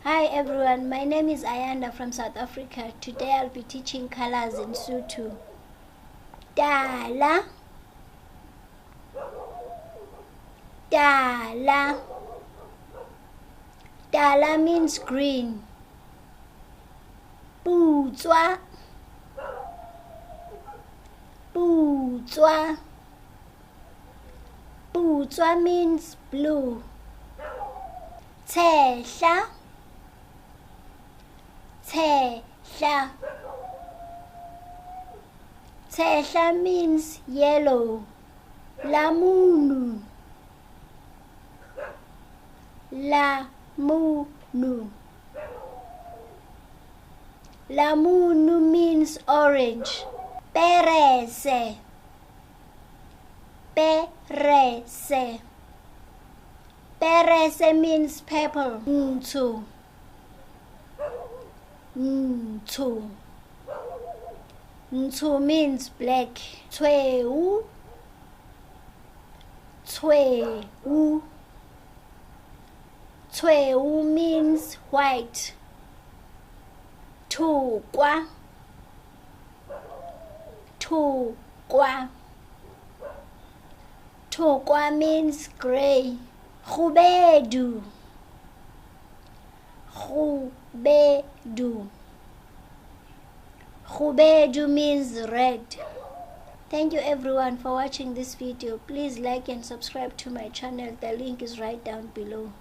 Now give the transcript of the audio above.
Hi everyone, my name is Ayanda from South Africa. Today I'll be teaching colors in Sotho. Tala, Tala. Tala means green. Putswa, Putswa. Putswa means blue. Tshehla, Tshehla. Tshehla means yellow. Lamunu, Lamunu. Lamunu means orange. Perese, Perese. Perese means purple. Ntsho, Ntsho. Ntsho means black. Tshweu, Tshweu. Tshweu means white. Thokwa, Thokwa. Thokwa means grey. Khubedu, Khubedu. Khubedu means red. Thank you everyone for watching this video. Please like and subscribe to my channel. The link is right down below.